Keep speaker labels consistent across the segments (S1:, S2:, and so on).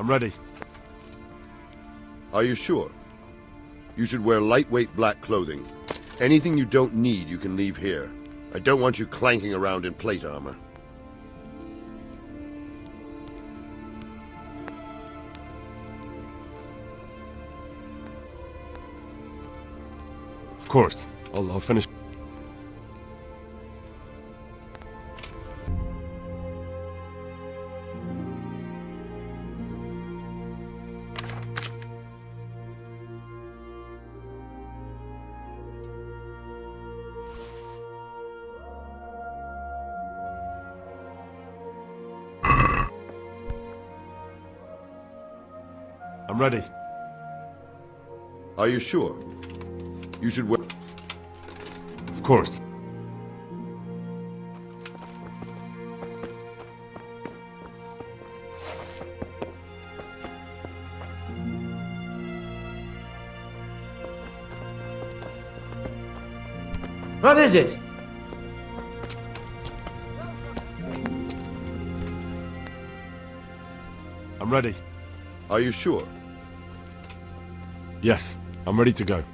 S1: I'm ready.
S2: Are you sure? You should wear lightweight black clothing. Anything you don't need, you can leave here. I don't want you clanking around in plate armor.
S1: Of course. I'll finish. I'm ready.
S2: Are you sure? You should wear...
S1: Of course.
S3: What is it?
S1: I'm ready.
S2: Are you sure?
S1: Yes, I'm ready to go.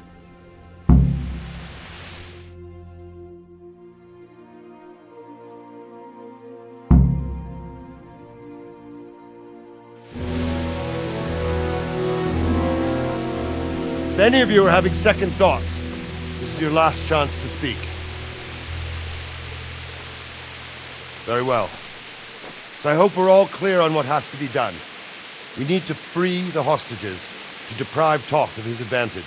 S2: If any of you are having second thoughts, this is your last chance to speak. Very well. So I hope we're all clear on what has to be done. We need to free the hostages to deprive Toth of his advantage.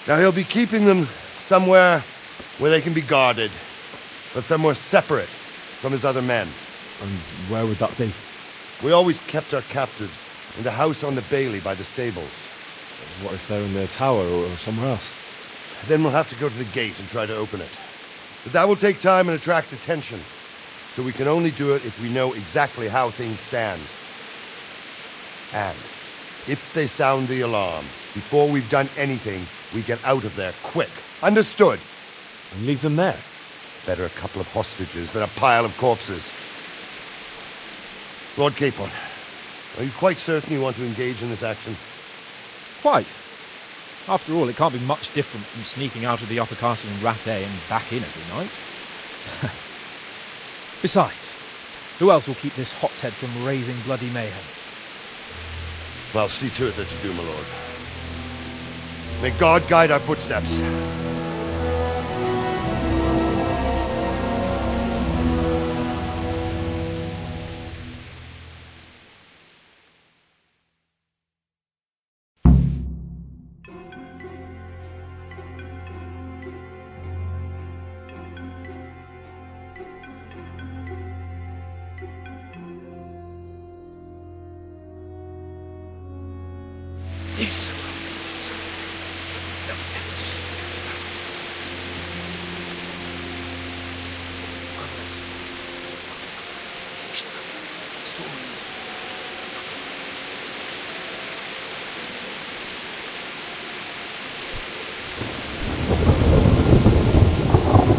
S2: Now he'll be keeping them somewhere where they can be guarded, but somewhere separate from his other men.
S1: And where would that be?
S2: We always kept our captives in the house on the bailey by the stables.
S1: What if they're in their tower or somewhere else?
S2: Then we'll have to go to the gate and try to open it. But that will take time and attract attention. So we can only do it if we know exactly how things stand. And if they sound the alarm, before we've done anything, we get out of there quick. Understood?
S1: And leave them there?
S2: Better a couple of hostages than a pile of corpses. Lord Capon, are you quite certain you want to engage in this action?
S4: Quite. After all, it can't be much different from sneaking out of the upper castle in Rattay and back in every night. Besides, who else will keep this hothead from raising bloody mayhem?
S2: Well, see to it that you do, my lord. May God guide our footsteps.
S5: This will be something no doubt.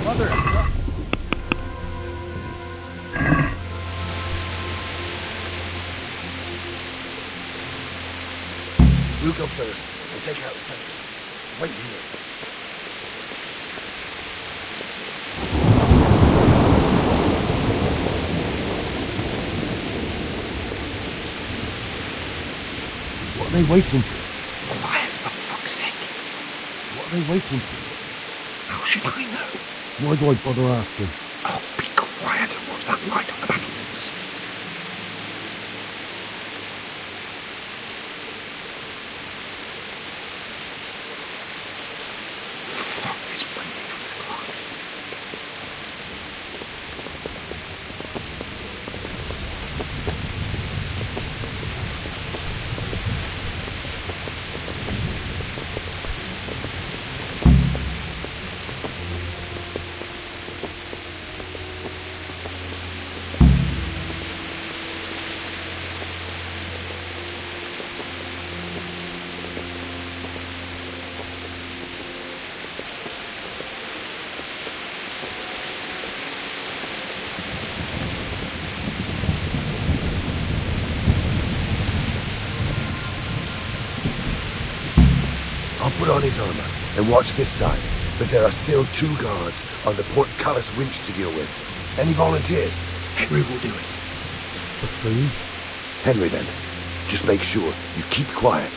S4: Mother!
S2: You go first and take out the sentries. Wait here.
S1: What are they waiting for?
S5: Quiet, for fuck's sake.
S1: What are they waiting for?
S5: How should I know?
S1: Why do I bother asking?
S5: Oh, be quiet and watch that light on the battlements. Fuck this waiting on the clock.
S3: I'll put on his armor and watch this side, but there are still 2 guards on the portcullis winch to deal with. Any volunteers?
S5: Henry will do it.
S1: For food?
S3: Henry, then. Just make sure you keep quiet.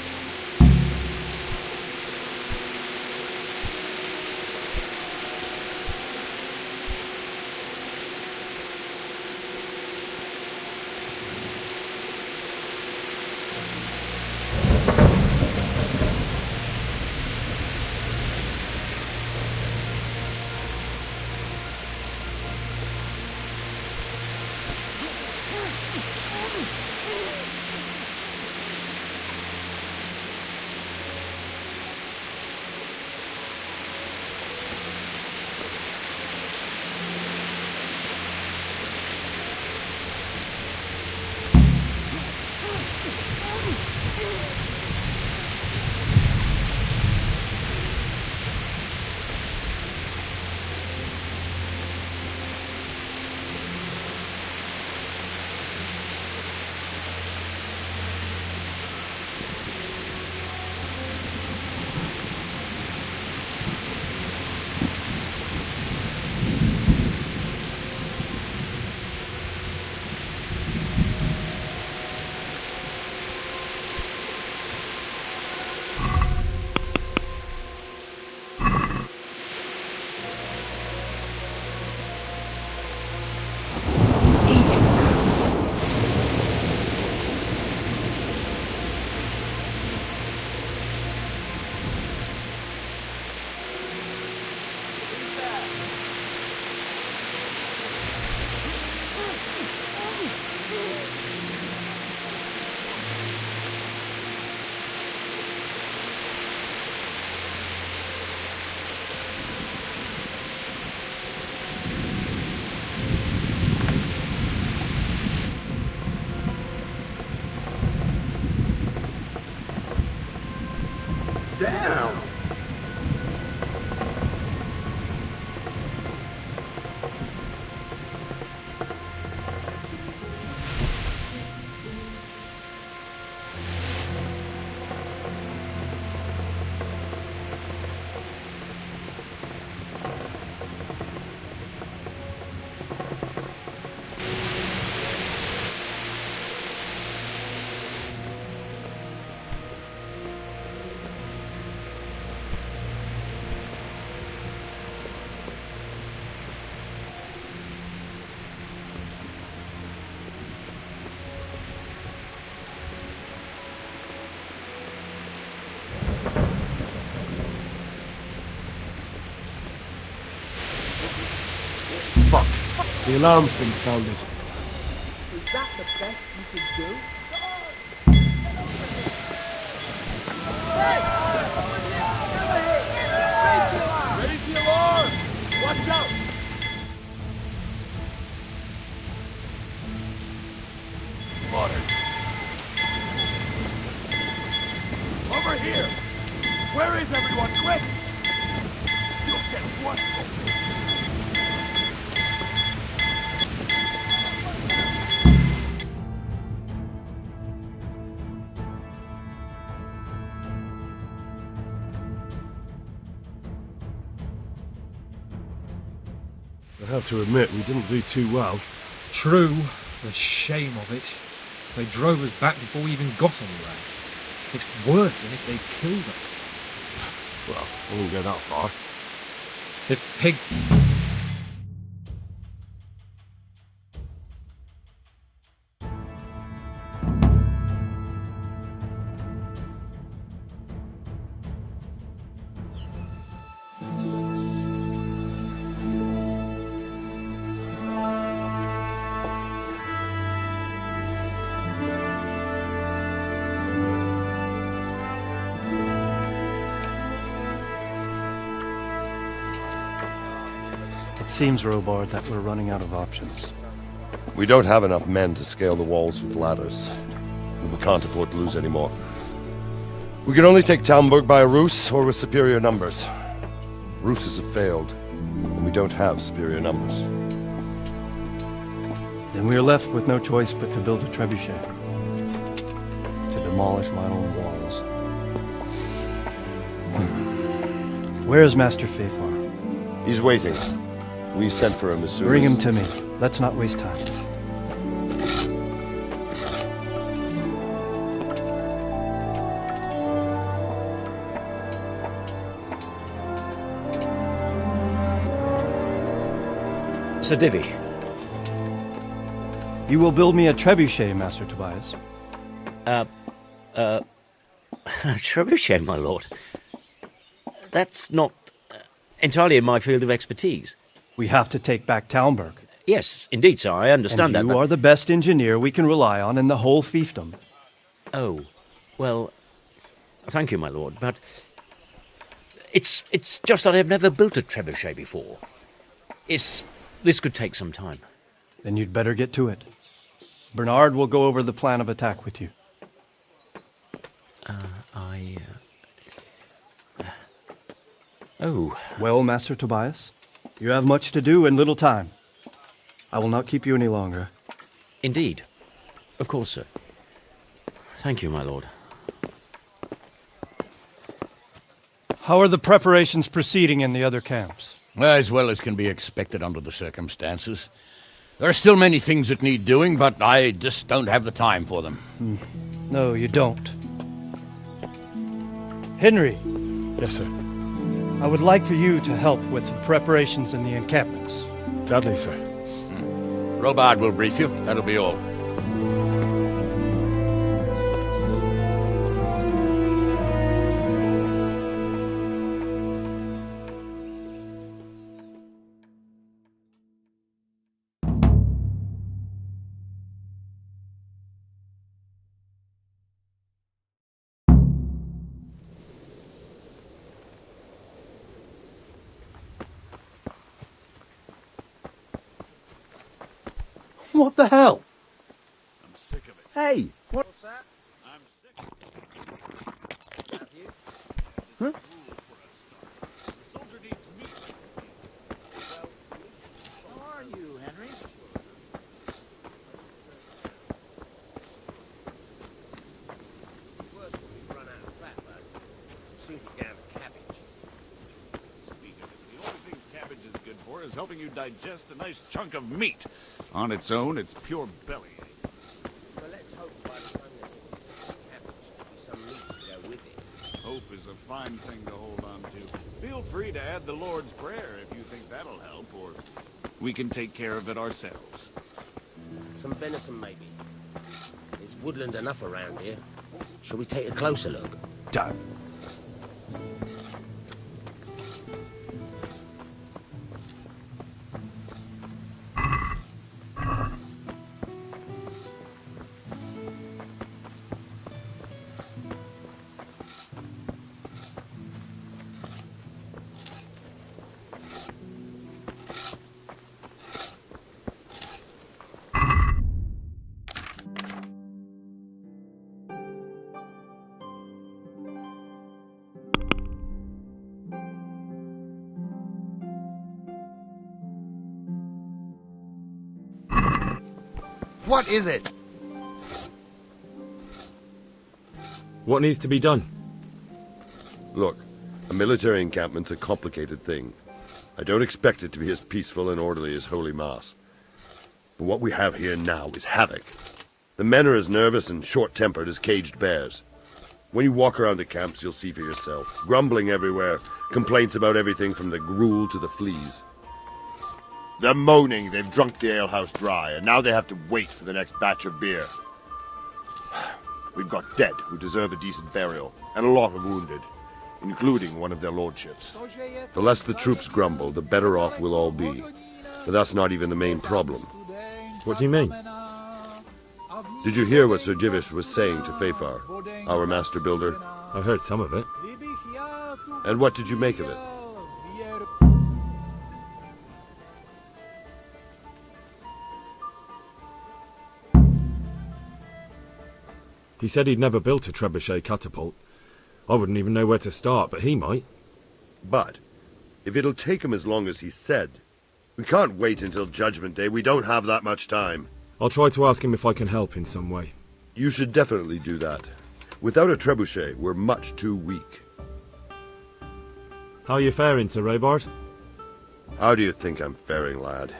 S5: Damn!
S1: Fuck. The alarm's been sounded.
S6: Is that the best you can do?
S2: Raise the alarm! Watch out! Modern. Over here! Where is everyone? Quick! You'll get one.
S1: I have to admit, we didn't do too well.
S7: True, the shame of it. They drove us back before we even got anywhere. It's worse than if they'd killed us.
S1: Well, I wouldn't go that far.
S7: If Pig...
S8: It seems, Robard, that we're running out of options.
S2: We don't have enough men to scale the walls with ladders. We can't afford to lose any more. We can only take Talmberk by a ruse or with superior numbers. Ruses have failed, and we don't have superior numbers.
S8: Then we are left with no choice but to build a trebuchet. To demolish my own walls. Where's Master Fafar?
S2: He's waiting. We sent for him as soon
S8: Bring
S2: as...
S8: him to me. Let's not waste time.
S9: Sir Divish.
S8: You will build me a trebuchet, Master Tobias.
S9: Trebuchet, my lord. That's not entirely in my field of expertise.
S8: We have to take back Talmberk.
S9: Yes, indeed, sir, I understand that.
S8: You are the best engineer we can rely on in the whole fiefdom.
S9: Oh, well, thank you, my lord, but it's just that I've never built a trebuchet before. This could take some time.
S8: Then you'd better get to it. Bernard will go over the plan of attack with you.
S9: Oh.
S8: Well, Master Tobias, you have much to do and little time. I will not keep you any longer.
S9: Indeed. Of course, sir. Thank you, my lord.
S8: How are the preparations proceeding in the other camps?
S10: As well as can be expected under the circumstances. There are still many things that need doing, but I just don't have the time for them.
S8: No, you don't. Henry.
S1: Yes, sir.
S8: I would like for you to help with the preparations in the encampments.
S1: Gladly, sir.
S10: Robard will brief you. That'll be all.
S2: What the hell?
S1: I'm sick of it.
S2: Hey, what?
S6: What's that?
S1: I'm sick
S6: Have you?
S2: Huh?
S1: The soldier needs meat.
S6: How are you, Henry? Worse when we run out of fat, bud. Soon be down to cabbage.
S1: Speaking of it, the only thing cabbage is good for is helping you digest a nice chunk of meat. On its own, it's pure bellyache.
S6: Well, let's hope by the time they get cabbage, there'll be some meat to go with it.
S1: Hope is a fine thing to hold on to. Feel free to add the Lord's Prayer if you think that'll help, or we can take care of it ourselves.
S6: Some venison, maybe. There's woodland enough around here. Shall we take a closer look?
S2: Done. What is it?
S11: What needs to be done?
S2: Look, a military encampment's a complicated thing. I don't expect it to be as peaceful and orderly as Holy Mass. But what we have here now is havoc. The men are as nervous and short-tempered as caged bears. When you walk around the camps, you'll see for yourself. Grumbling everywhere, complaints about everything from the gruel to the fleas. They're moaning they've drunk the alehouse dry, and now they have to wait for the next batch of beer. We've got dead who deserve a decent burial, and a lot of wounded, including one of their lordships. The less the troops grumble, the better off we'll all be. But that's not even the main problem.
S11: What do you mean?
S2: Did you hear what Sir Divish was saying to Fafar, our master builder?
S11: I heard some of it.
S2: And what did you make of it?
S11: He said he'd never built a trebuchet catapult. I wouldn't even know where to start, but he might.
S2: But, if it'll take him as long as he said, we can't wait until Judgment Day. We don't have that much time.
S11: I'll try to ask him if I can help in some way.
S2: You should definitely do that. Without a trebuchet, we're much too weak.
S11: How are you faring, Sir Robard?
S2: How do you think I'm faring, lad?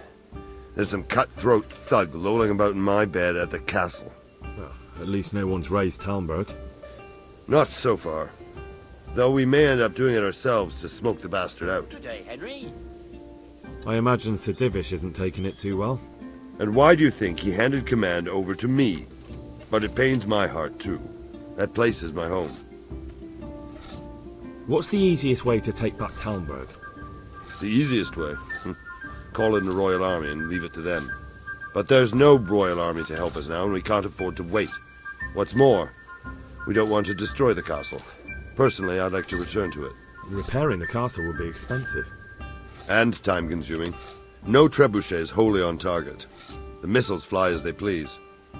S2: There's some cutthroat thug lolling about in my bed at the castle.
S11: Well, at least no one's raised Talmberk.
S2: Not so far. Though we may end up doing it ourselves to smoke the bastard out.
S6: Today, Henry.
S11: I imagine Sir Divish isn't taking it too well.
S2: And why do you think he handed command over to me? But it pains my heart, too. That place is my home.
S11: What's the easiest way to take back Talmberk?
S2: The easiest way? Call in the Royal Army and leave it to them. But there's no Royal Army to help us now, and we can't afford to wait. What's more, we don't want to destroy the castle. Personally, I'd like to return to it.
S11: Repairing the castle would be expensive.
S2: And time-consuming. No trebuchets wholly on target. The missiles fly as they please.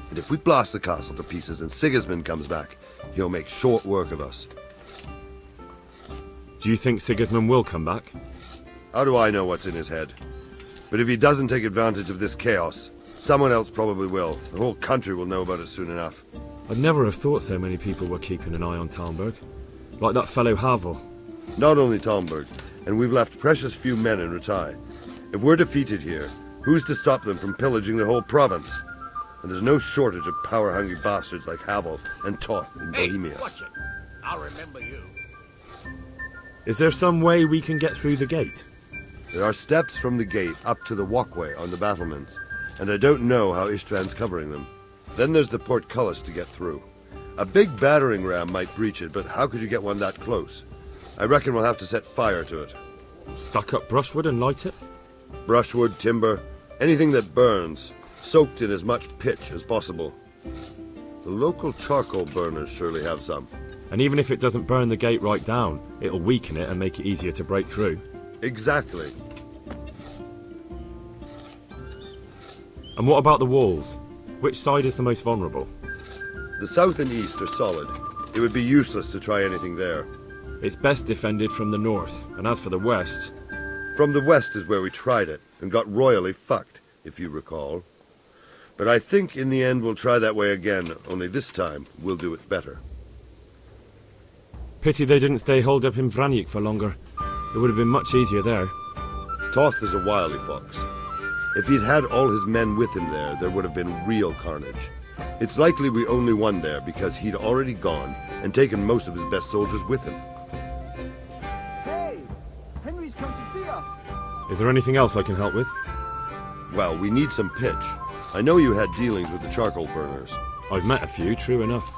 S2: And if we blast the castle to pieces and Sigismund comes back, he'll make short work of us.
S11: Do you think Sigismund will come back?
S2: How do I know what's in his head? But if he doesn't take advantage of this chaos, someone else probably will. The whole country will know about it soon enough.
S11: I'd never have thought so many people were keeping an eye on Talmberk. Like that fellow Havel.
S2: Not only Talmberk, and we've left precious few men in Ratai. If we're defeated here, who's to stop them from pillaging the whole province? And there's no shortage of power-hungry bastards like Havel and Toth in Bohemia.
S6: Watch it. I'll remember you.
S11: Is there some way we can get through the gate?
S2: There are steps from the gate up to the walkway on the battlements, and I don't know how Ishtvan's covering them. Then there's the portcullis to get through. A big battering ram might breach it, but how could you get one that close? I reckon we'll have to set fire to it.
S11: Stuck up brushwood and light it?
S2: Brushwood, timber, anything that burns, soaked in as much pitch as possible. The local charcoal burners surely have some.
S11: And even if it doesn't burn the gate right down, it'll weaken it and make it easier to break through.
S2: Exactly.
S11: And what about the walls? Which side is the most vulnerable?
S2: The south and east are solid. It would be useless to try anything there.
S11: It's best defended from the north, and as for the west...
S2: From the west is where we tried it, and got royally fucked, if you recall. But I think in the end we'll try that way again, only this time we'll do it better.
S11: Pity they didn't stay holed up in Vranyk for longer. It would have been much easier there.
S2: Toth is a wily fox. If he'd had all his men with him there would have been real carnage. It's likely we only won there because he'd already gone and taken most of his best soldiers with him.
S12: Hey! Henry's come to see us!
S11: Is there anything else I can help with?
S2: Well, we need some pitch. I know you had dealings with the charcoal burners.
S11: I've met a few, true enough.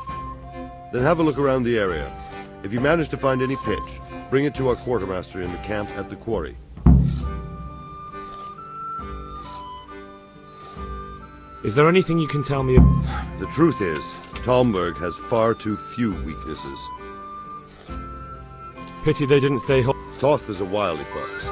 S2: Then have a look around the area. If you manage to find any pitch, bring it to our quartermaster in the camp at the quarry.
S11: Is there anything you can tell me
S2: The truth is, Talmberk has far too few weaknesses.
S11: Pity they didn't stay
S2: Toth is a wily fox.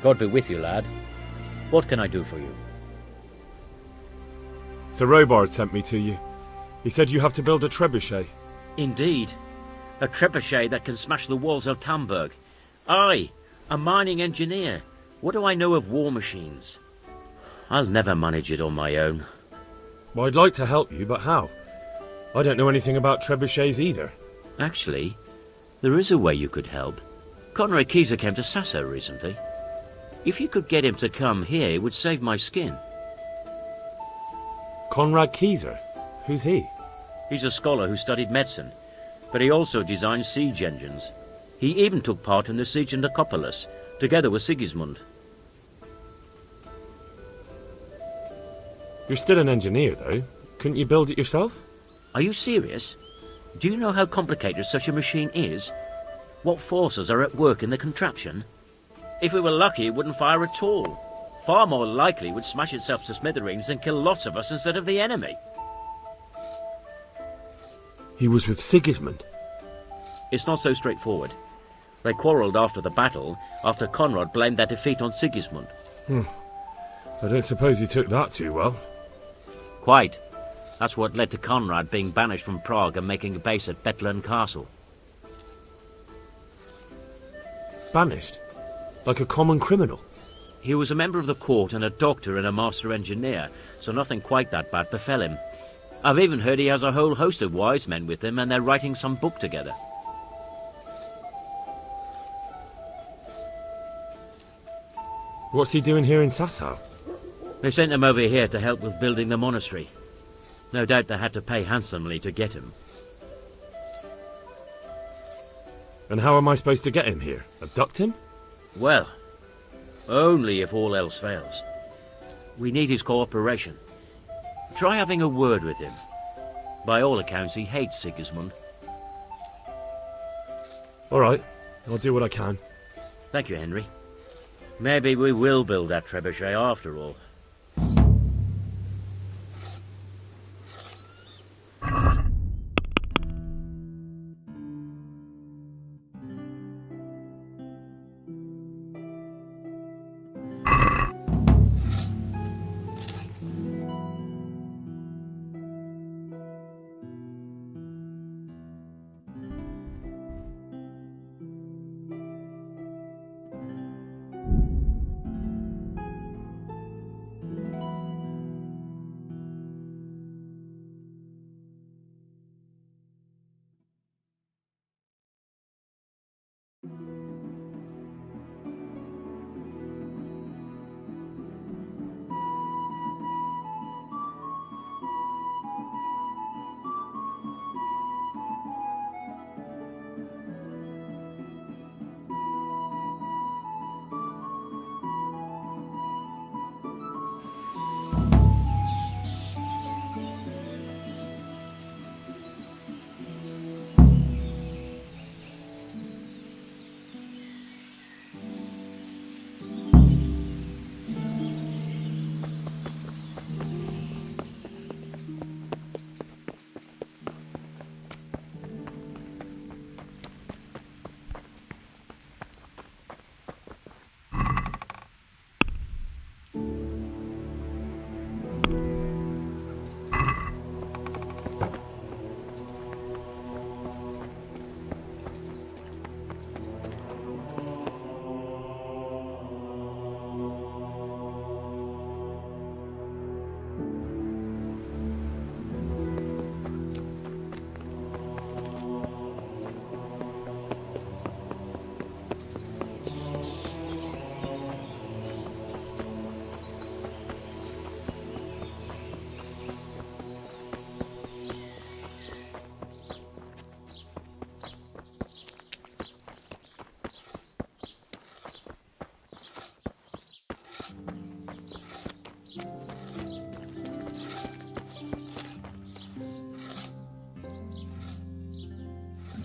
S9: God be with you, lad. What can I do for you?
S11: Sir Robard sent me to you. He said you have to build a trebuchet.
S9: Indeed. A trebuchet that can smash the walls of Talmberk. I, a mining engineer. What do I know of war machines? I'll never manage it on my own.
S11: Well, I'd like to help you, but how? I don't know anything about trebuchets either.
S9: Actually, there is a way you could help. Conrad Keyser came to Sasso recently. If you could get him to come here, it would save my skin.
S11: Conrad Keyser? Who's he?
S9: He's a scholar who studied medicine, but he also designed siege engines. He even took part in the siege of Nicopolis, together with Sigismund.
S11: You're still an engineer, though. Couldn't you build it yourself?
S9: Are you serious? Do you know how complicated such a machine is? What forces are at work in the contraption? If we were lucky, it wouldn't fire at all. Far more likely it would smash itself to smithereens and kill lots of us instead of the enemy.
S11: He was with Sigismund.
S9: It's not so straightforward. They quarrelled after the battle, after Conrad blamed their defeat on Sigismund.
S11: I don't suppose he took that too well.
S9: Quite. That's what led to Conrad being banished from Prague and making a base at Bethlen Castle.
S11: Banished? Like a common criminal?
S9: He was a member of the court and a doctor and a master engineer, so nothing quite that bad befell him. I've even heard he has a whole host of wise men with him and they're writing some book together.
S11: What's he doing here in Sasau?
S9: They sent him over here to help with building the monastery. No doubt they had to pay handsomely to get him.
S11: And how am I supposed to get him here? Abduct him?
S9: Well, only if all else fails. We need his cooperation. Try having a word with him. By all accounts, he hates Sigismund.
S11: All right, I'll do what I can.
S9: Thank you, Henry. Maybe we will build that trebuchet after all.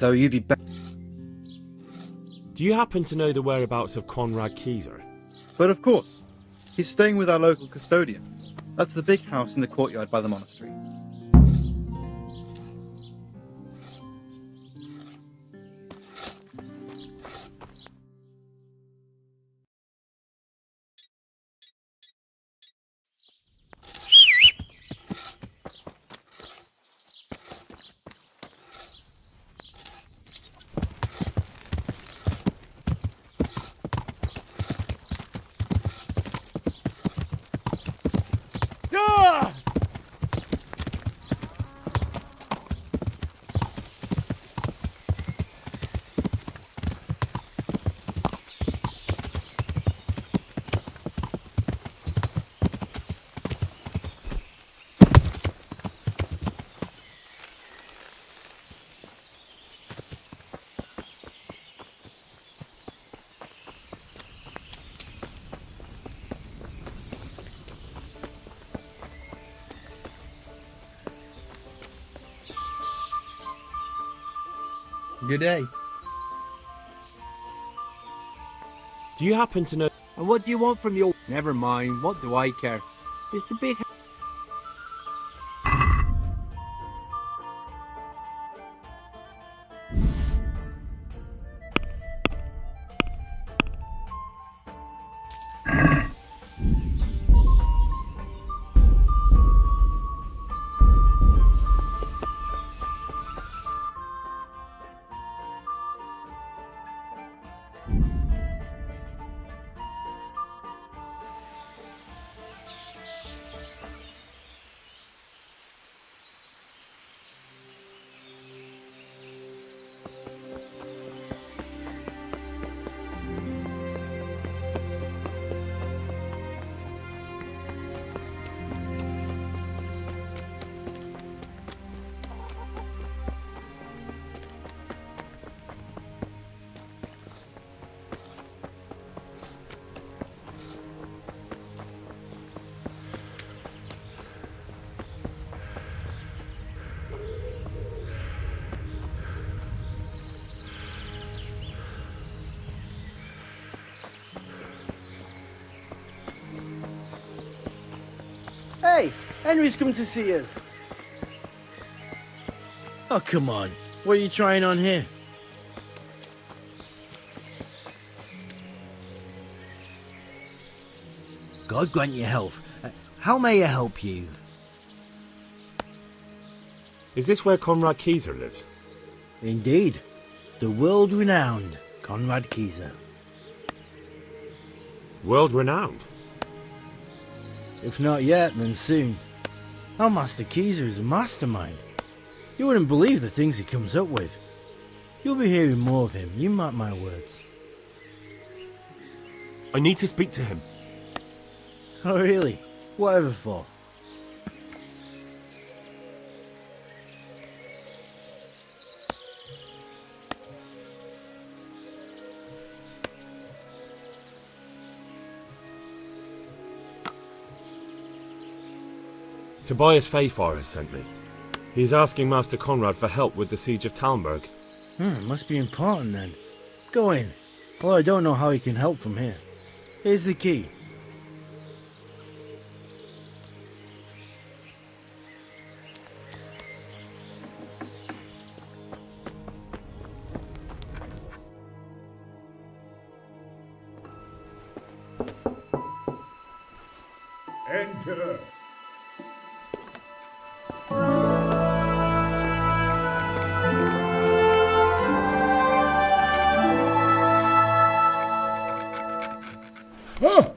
S12: Though you'd be better.
S11: Do you happen to know the whereabouts of Conrad Kieser?
S12: But of course. He's staying with our local custodian. That's the big house in the courtyard by the monastery.
S13: Good day.
S11: Do you happen to know...
S13: And what do you want from your... Never mind, what do I care? It's the big...
S14: Hey, Henry's come to see us.
S15: Oh, come on. What are you trying on here? God grant you health. How may I help you?
S11: Is this where Conrad Kieser lives?
S15: Indeed. The world-renowned Conrad Kieser.
S11: World-renowned?
S15: If not yet, then soon. Our Master Kieser is a mastermind. You wouldn't believe the things he comes up with. You'll be hearing more of him, you mark my words.
S16: I need to speak to him.
S15: Oh, really? Whatever for?
S11: Tobias Fayfar has sent me. He's asking Master Conrad for help with the siege of Talmberk.
S15: Must be important then. Go in. Well, I don't know how he can help from here. Here's the key.
S17: Enter.
S18: Huh?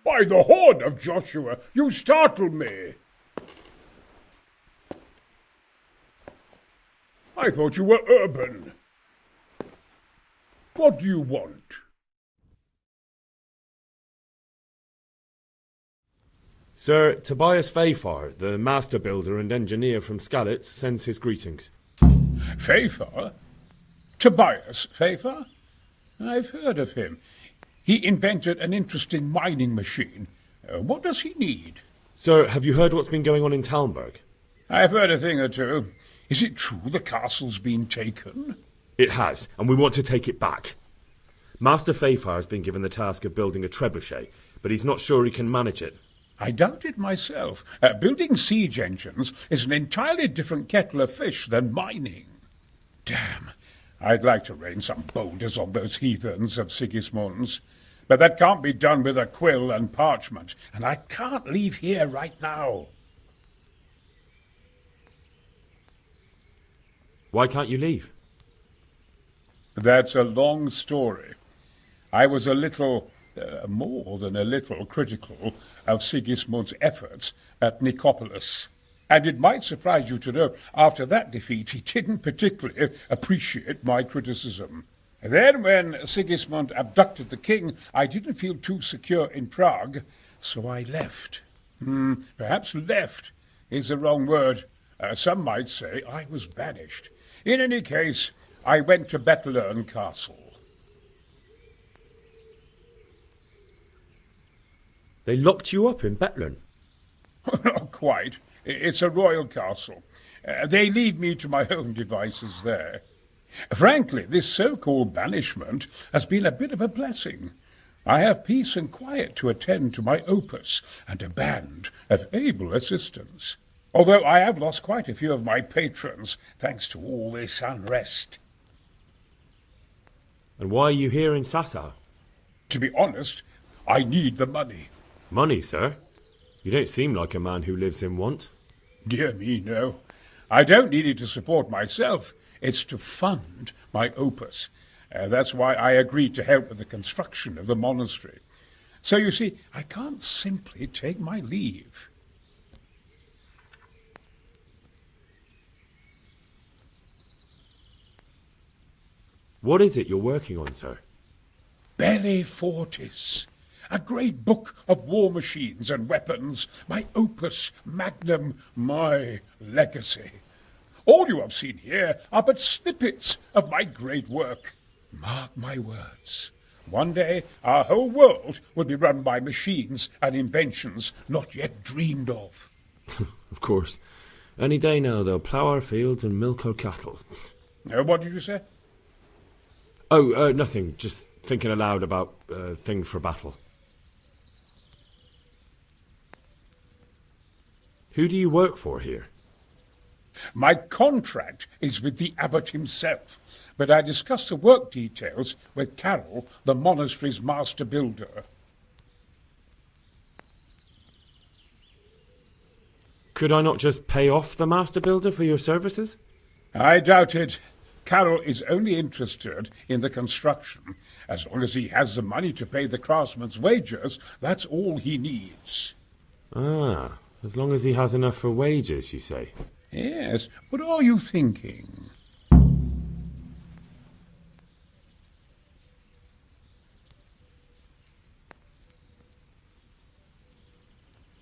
S18: By the horn of Joshua, you startled me. I thought you were urban. What do you want?
S11: Sir Tobias Fayfar, the master builder and engineer from Skalitz, sends his greetings.
S18: Fayfar? Tobias Fayfar? I've heard of him. He invented an interesting mining machine. What does he need?
S11: Sir, have you heard what's been going on in Talmberg?
S18: I've heard a thing or two. Is it true the castle's been taken?
S11: It has, and we want to take it back. Master Fayfar has been given the task of building a trebuchet, but he's not sure he can manage it.
S18: I doubt it myself. Building siege engines is an entirely different kettle of fish than mining. Damn, I'd like to rain some boulders on those heathens of Sigismund's. But that can't be done with a quill and parchment, and I can't leave here right now.
S11: Why can't you leave?
S18: That's a long story. I was a little, more than a little, critical of Sigismund's efforts at Nicopolis. And it might surprise you to know, after that defeat, he didn't particularly appreciate my criticism. Then, when Sigismund abducted the king, I didn't feel too secure in Prague, so I left. Perhaps left is the wrong word. Some might say I was banished. In any case, I went to Bettlern Castle.
S11: They locked you up in Bettlern?
S18: Not quite. It's a royal castle. They leave me to my own devices there. Frankly, this so-called banishment has been a bit of a blessing. I have peace and quiet to attend to my opus and a band of able assistants. Although I have lost quite a few of my patrons, thanks to all this unrest.
S11: And why are you here in Sassa?
S18: To be honest, I need the money.
S11: Money, sir? You don't seem like a man who lives in want.
S18: Dear me, no. I don't need it to support myself. It's to fund my opus. That's why I agreed to help with the construction of the monastery. So you see, I can't simply take my leave.
S11: What is it you're working on, sir?
S18: Belli Fortis. A great book of war machines and weapons. My opus magnum, my legacy. All you have seen here are but snippets of my great work. Mark my words. One day our whole world will be run by machines and inventions not yet dreamed of.
S11: Of course. Any day now they'll plough our fields and milk our cattle.
S18: What did you say?
S11: Oh, nothing. Just thinking aloud about things for battle. Who do you work for here?
S18: My contract is with the abbot himself, but I discussed the work details with Carol, the monastery's master builder.
S11: Could I not just pay off the master builder for your services?
S18: I doubt it. Carol is only interested in the construction. As long as he has the money to pay the craftsman's wages, that's all he needs.
S11: Ah, as long as he has enough for wages, you say?
S18: Yes, what are you thinking?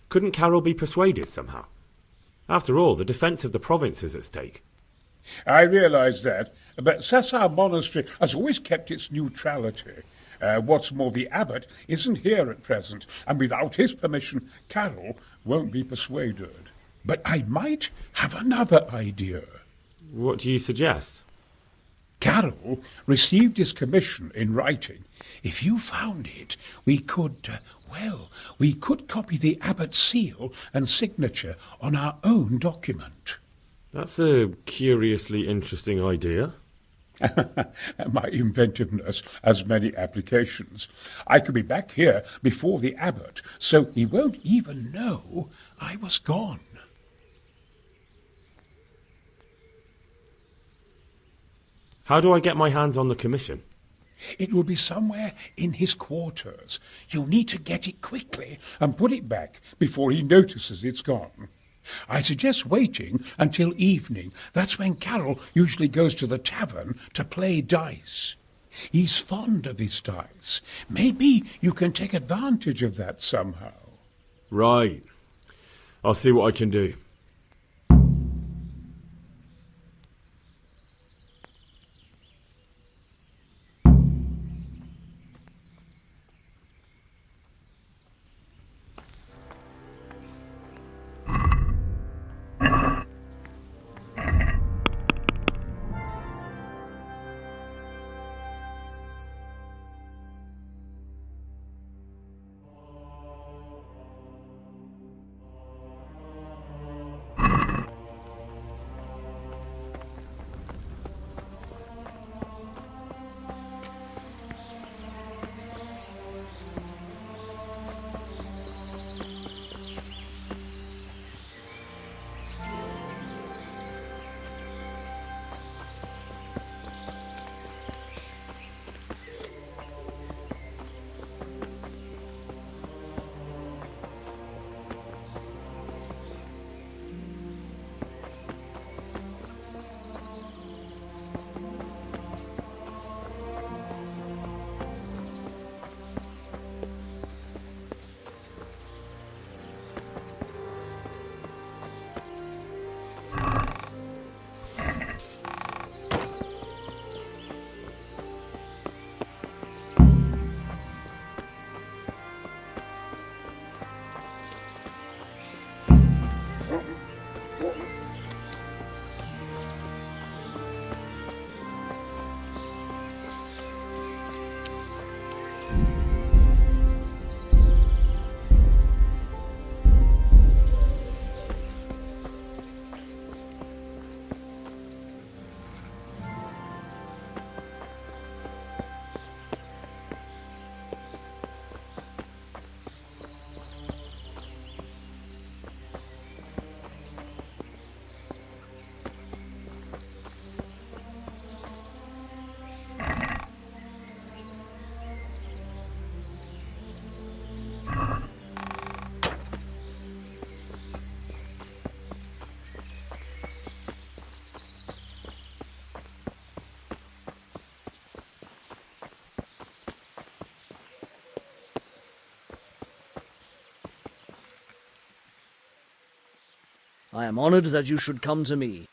S11: Couldn't Carol be persuaded somehow? After all, the defence of the province is at stake.
S18: I realize that, but Sassa Monastery has always kept its neutrality. What's more, the abbot isn't here at present, and without his permission, Carol won't be persuaded. But I might have another idea.
S11: What do you suggest?
S18: Carol received his commission in writing. If you found it, we could copy the abbot's seal and signature on our own document.
S11: That's a curiously interesting idea.
S18: My inventiveness has many applications. I could be back here before the abbot, so he won't even know I was gone.
S11: How do I get my hands on the commission?
S18: It will be somewhere in his quarters. You'll need to get it quickly and put it back before he notices it's gone. I suggest waiting until evening. That's when Carol usually goes to the tavern to play dice. He's fond of his dice. Maybe you can take advantage of that somehow.
S11: Right. I'll see what I can do.
S16: I am honored that you should come to me.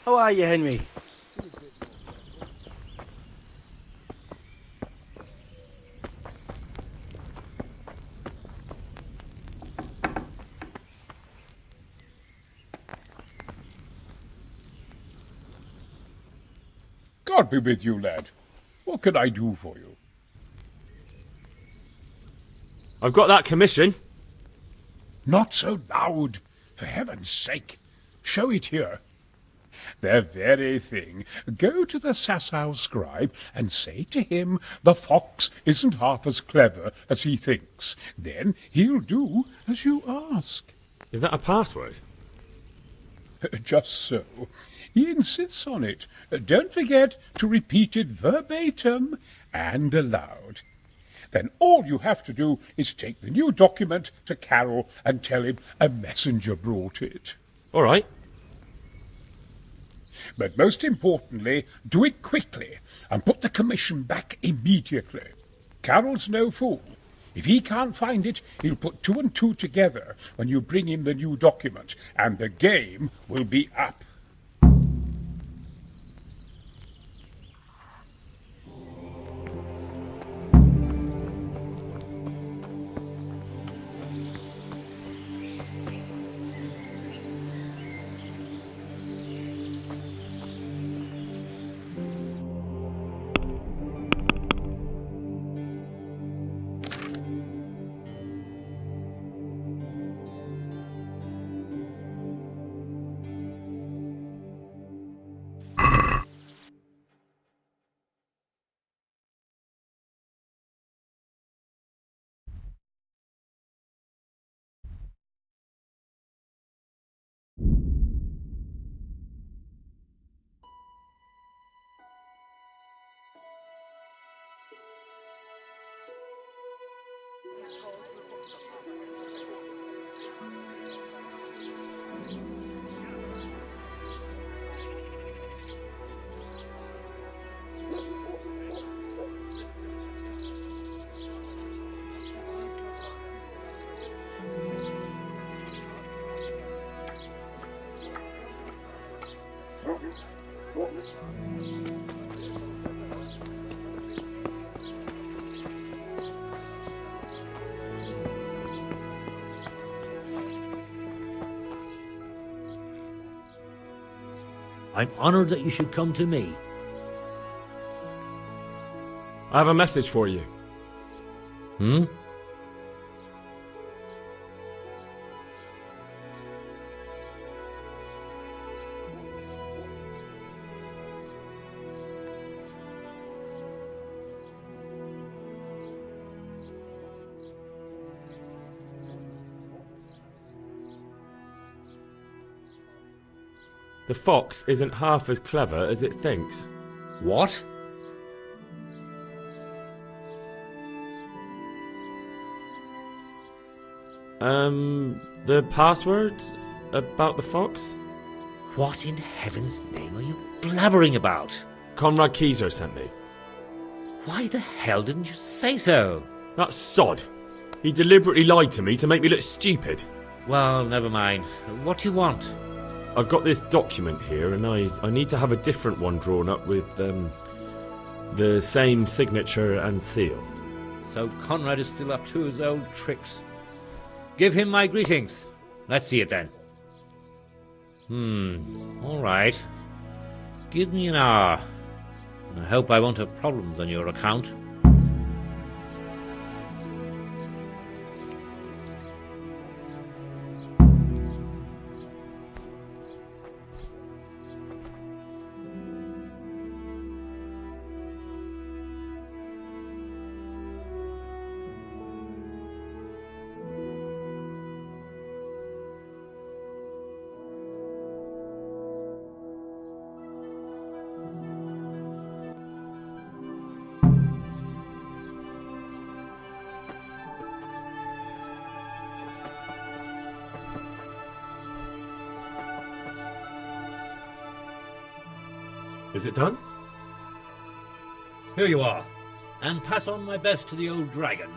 S15: How are you, Henry?
S18: God be with you, lad. What can I do for you?
S11: I've got that commission.
S18: Not so loud, for heaven's sake. Show it here. The very thing. Go to the Sasau scribe and say to him the fox isn't half as clever as he thinks. Then he'll do as you ask.
S11: Is that a password?
S18: Just so. He insists on it. Don't forget to repeat it verbatim and aloud. Then all you have to do is take the new document to Carol and tell him a messenger brought it.
S11: All right.
S18: But most importantly, do it quickly and put the commission back immediately. Carol's no fool. If he can't find it, he'll put 2 and 2 together when you bring him the new document, and the game will be up.
S9: I'm honored that you should come to me.
S11: I have a message for you.
S9: Hmm?
S11: The fox isn't half as clever as it thinks.
S9: What?
S11: The password about the fox?
S9: What in heaven's name are you blabbering about?
S11: Conrad Keyser sent me.
S9: Why the hell didn't you say so?
S11: That sod. He deliberately lied to me to make me look stupid.
S9: Well, never mind. What do you want?
S11: I've got this document here, and I need to have a different one drawn up with the same signature and seal.
S9: So Conrad is still up to his old tricks. Give him my greetings. Let's see it then. All right. Give me an hour. And I hope I won't have problems on your account.
S11: Is it done?
S9: Here you are, and pass on my best to the old dragon.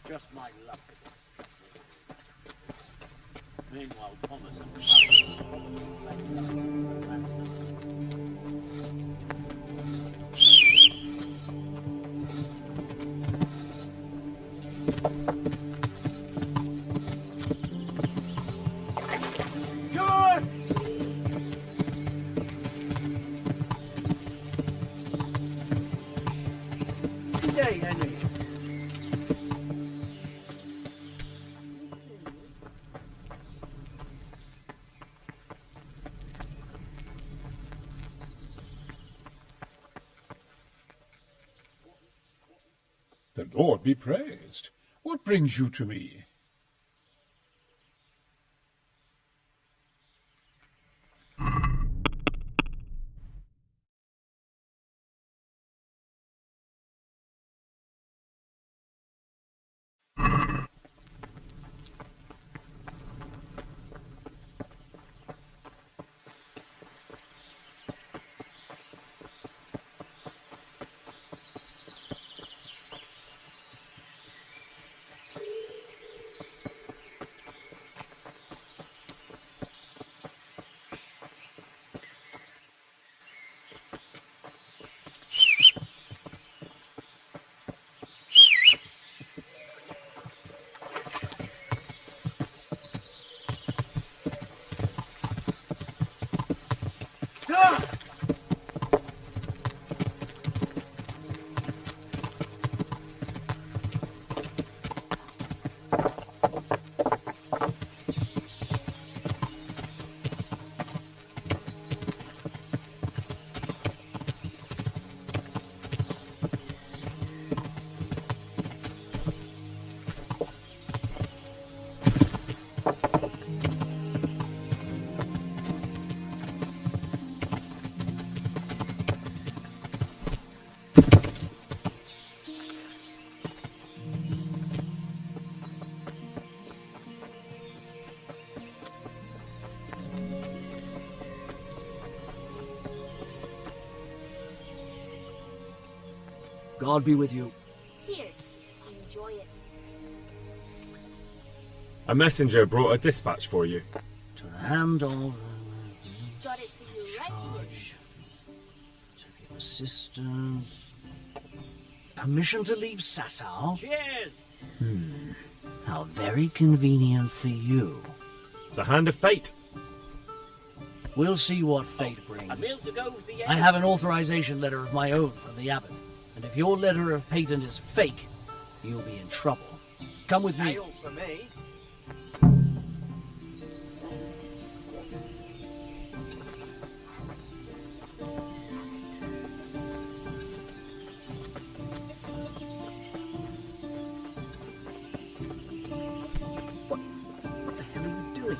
S9: Just my luck. Meanwhile, Thomas and
S14: Good day, Henry.
S18: The Lord be praised. What brings you to me?
S16: God be with you.
S19: Here, enjoy it.
S11: A messenger brought a dispatch for you.
S16: To the hand of...
S19: Got it for you right here.
S16: To give assistance... Permission to leave Sasau?
S9: Cheers!
S16: How very convenient for you.
S11: The hand of fate.
S16: We'll see what fate brings.
S9: A meal to go with the
S16: I have an authorization letter of my own from the abbot, and if your letter of patent is fake, you'll be in trouble. Come with me.
S9: ale for me.
S16: What the hell are you doing?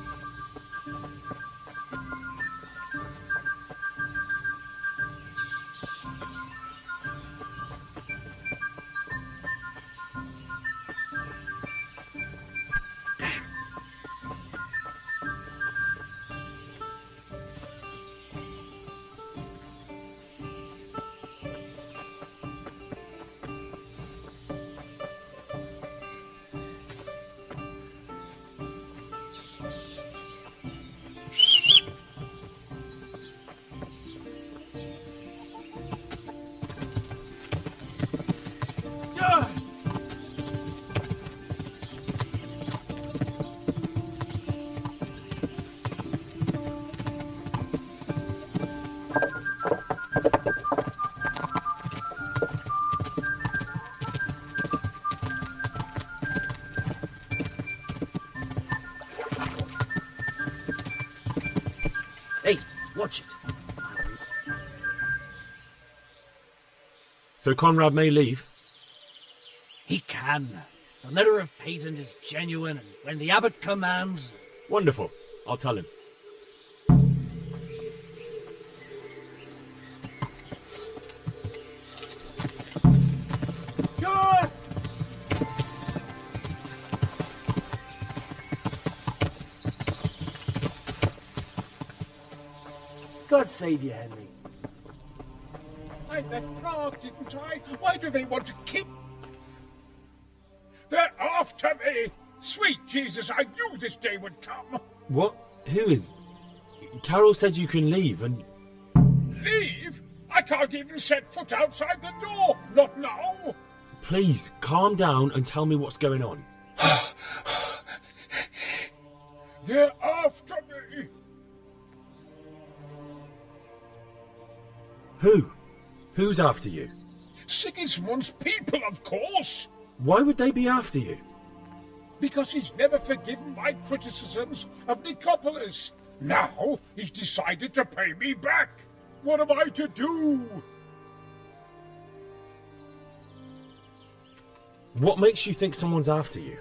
S9: Hey, watch it.
S11: So Conrad may leave?
S16: He can. The letter of patent is genuine, and when the abbot commands...
S11: Wonderful. I'll tell him.
S14: God save you, Henry.
S18: I left Prague, didn't I? Why do they want to keep... They're after me! Sweet Jesus, I knew this day would come!
S11: What? Who is... Carol said you can leave and...
S18: Leave? I can't even set foot outside the door! Not now!
S11: Please, calm down and tell me what's going on.
S18: They're after me!
S11: Who? Who's after you?
S18: Sigismund's people, of course!
S11: Why would they be after you?
S18: Because he's never forgiven my criticisms of Nicopolis. Now he's decided to pay me back. What am I to do?
S11: What makes you think someone's after you?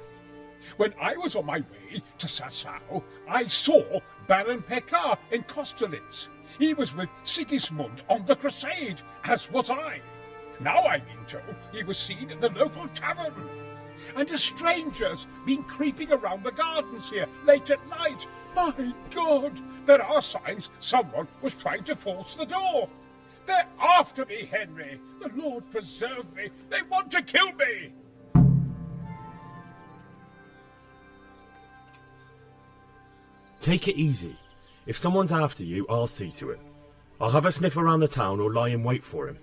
S18: When I was on my way to Sasau, I saw Baron Pekar in Kostelitz. He was with Sigismund on the crusade, as was I. Now I've been told he was seen at the local tavern. And a stranger's been creeping around the gardens here late at night. My God, there are signs someone was trying to force the door. They're after me, Henry. The Lord preserve me. They want to kill me.
S11: Take it easy. If someone's after you, I'll see to it. I'll have a sniff around the town or lie in wait for him.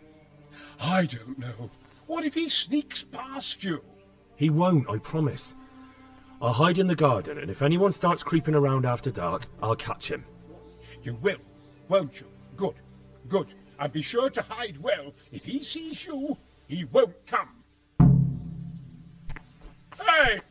S18: I don't know. What if he sneaks past you?
S11: He won't, I promise. I'll hide in the garden, and if anyone starts creeping around after dark, I'll catch him.
S18: You will, won't you? Good, good. And be sure to hide well. If he sees you, he won't come. Hey!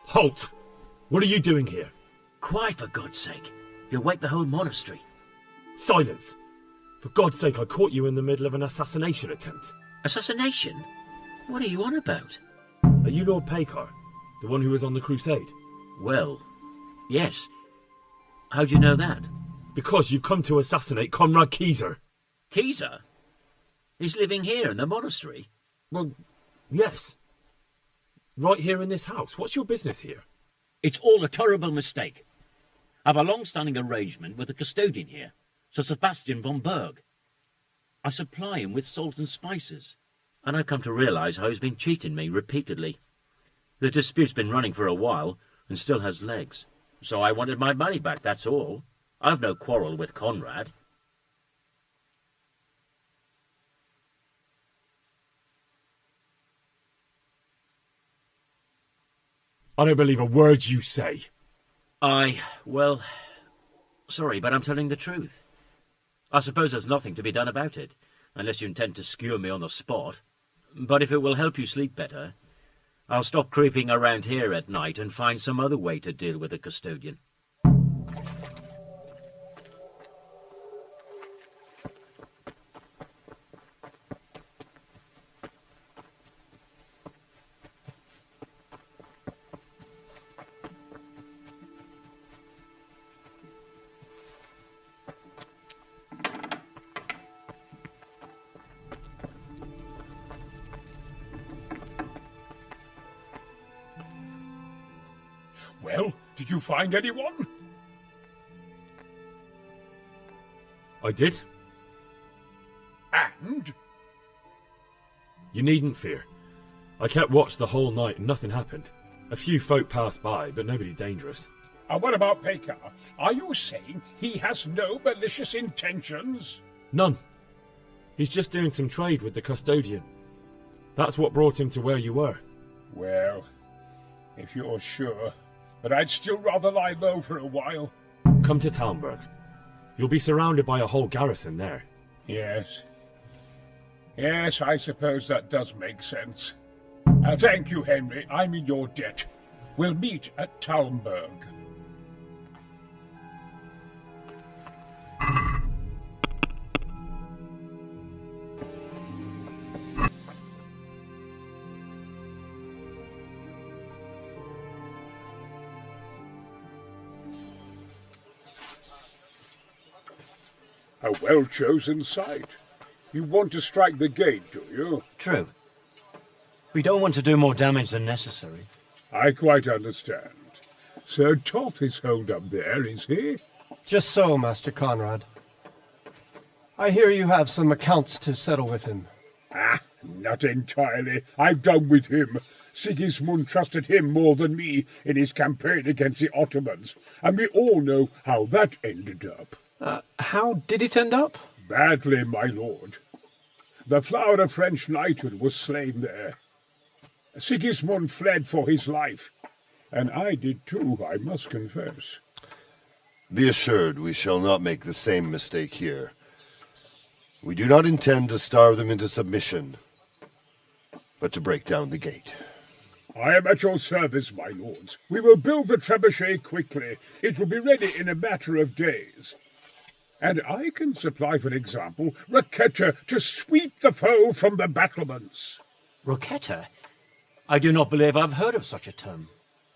S11: Halt! What are you doing here?
S9: Quiet, for God's sake. You'll wake the whole monastery.
S11: Silence! For God's sake, I caught you in the middle of an assassination attempt.
S9: Assassination? What are you on about?
S11: Are you Lord Pekar, the one who was on the crusade?
S9: Well, yes. How do you know that?
S11: Because you've come to assassinate Conrad Kieser.
S9: Kieser? He's living here in the monastery?
S11: Well, yes. Right here in this house. What's your business here?
S9: It's all a terrible mistake. I've a long-standing arrangement with the custodian here, Sir Sebastian von Berg. I supply him with salt and spices, and I've come to realise how he's been cheating me repeatedly. The dispute's been running for a while and still has legs, so I wanted my money back, that's all. I've no quarrel with Conrad.
S11: I don't believe a word you say.
S9: Well, sorry, but I'm telling the truth. I suppose there's nothing to be done about it, unless you intend to skewer me on the spot. But if it will help you sleep better, I'll stop creeping around here at night and find some other way to deal with the custodian.
S18: Well, did you find anyone?
S11: I did.
S18: And?
S11: You needn't fear. I kept watch the whole night and nothing happened. A few folk passed by, but nobody dangerous.
S18: And what about Pekar? Are you saying he has no malicious intentions?
S11: None. He's just doing some trade with the custodian. That's what brought him to where you were.
S18: Well, if you're sure, but I'd still rather lie low for a while.
S11: Come to Talmberk. You'll be surrounded by a whole garrison there.
S18: Yes. Yes, I suppose that does make sense. Thank you, Henry. I'm in your debt. We'll meet at Talmberg. A well-chosen site. You want to strike the gate, do you?
S9: True. We don't want to do more damage than necessary.
S18: I quite understand. Sir Toth is holed up there, is he?
S8: Just so, Master Conrad. I hear you have some accounts to settle with him.
S18: Ah, not entirely. I've done with him. Sigismund trusted him more than me in his campaign against the Ottomans, and we all know how that ended up.
S8: How did it end up?
S18: Badly, my lord. The flower of French knighthood was slain there. Sigismund fled for his life, and I did too, I must confess.
S2: Be assured we shall not make the same mistake here. We do not intend to starve them into submission, but to break down the gate.
S18: I am at your service, my lords. We will build the trebuchet quickly. It will be ready in a matter of days. And I can supply, for example, Roquetta to sweep the foe from the battlements.
S20: Roquetta? I do not believe I've heard of such a term.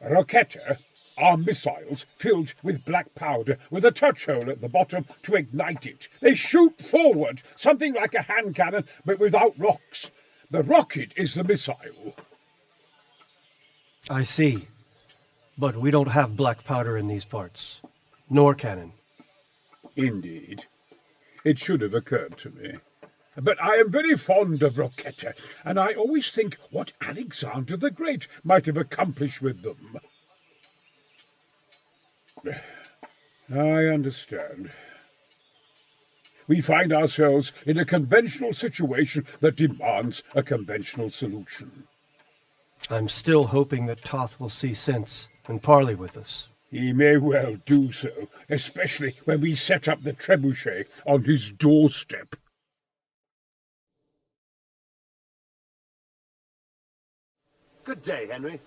S18: Roquetta are missiles filled with black powder with a touch hole at the bottom to ignite it. They shoot forward, something like a hand cannon, but without rocks. The rocket is the missile.
S8: I see. But we don't have black powder in these parts. Nor cannon.
S18: Indeed. It should have occurred to me. But I am very fond of Roquetta, and I always think what Alexander the Great might have accomplished with them. I understand. We find ourselves in a conventional situation that demands a conventional solution.
S8: I'm still hoping that Toth will see sense and parley with us.
S18: He may well do so, especially when we set up the trebuchet on his doorstep.
S2: Good day, Henry.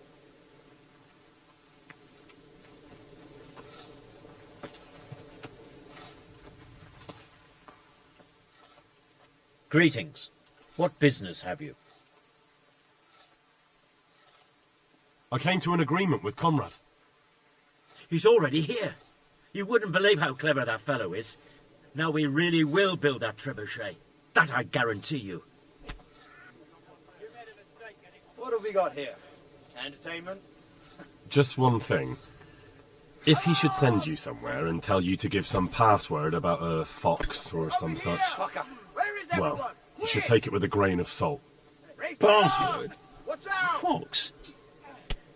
S9: Greetings. What business have you?
S21: I came to an agreement with Conrad.
S9: He's already here. You wouldn't believe how clever that fellow is. Now we really will build that trebuchet. That I guarantee you.
S22: What have we got here? Entertainment?
S21: Just one thing. If he should send you somewhere and tell you to give some password about a fox or some such, well, you should take it with a grain of salt.
S9: Password? Fox?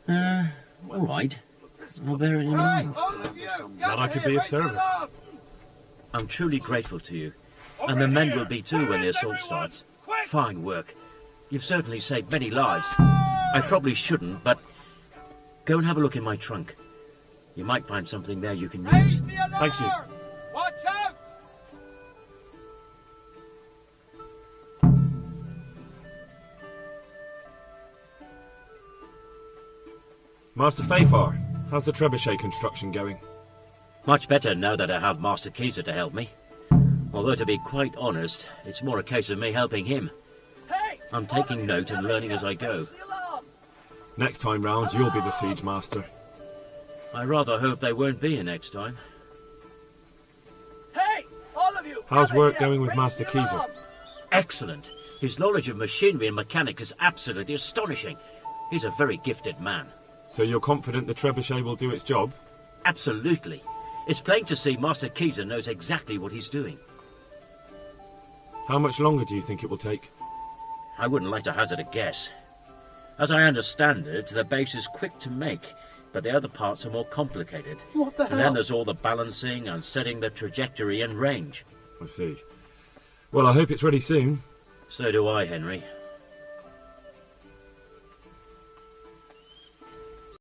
S9: All right. I'll bear it in mind.
S21: That I could be of service.
S9: I'm truly grateful to you. And the men will be too when the assault starts. Fine work. You've certainly saved many lives. I probably shouldn't, but go and have a look in my trunk. You might find something there you can use.
S21: Thank you.
S22: Watch out!
S11: Master Fafar, how's the trebuchet construction going?
S9: Much better now that I have Master Keezer to help me. Although, to be quite honest, it's more a case of me helping him. I'm taking note and learning as I go.
S11: Next time round, you'll be the siege master.
S9: I rather hope they won't be here next time.
S22: Hey, all of you!
S11: How's work going with Master Keezer?
S9: Excellent. His knowledge of machinery and mechanics is absolutely astonishing. He's a very gifted man.
S11: So you're confident the trebuchet will do its job?
S9: Absolutely. It's plain to see Master Keezer knows exactly what he's doing.
S11: How much longer do you think it will take?
S9: I wouldn't like to hazard a guess. As I understand it, the base is quick to make, but the other parts are more complicated.
S22: What the
S9: hell? And then there's all the balancing and setting the trajectory and range.
S11: I see. Well, I hope it's ready soon.
S9: So do I, Henry.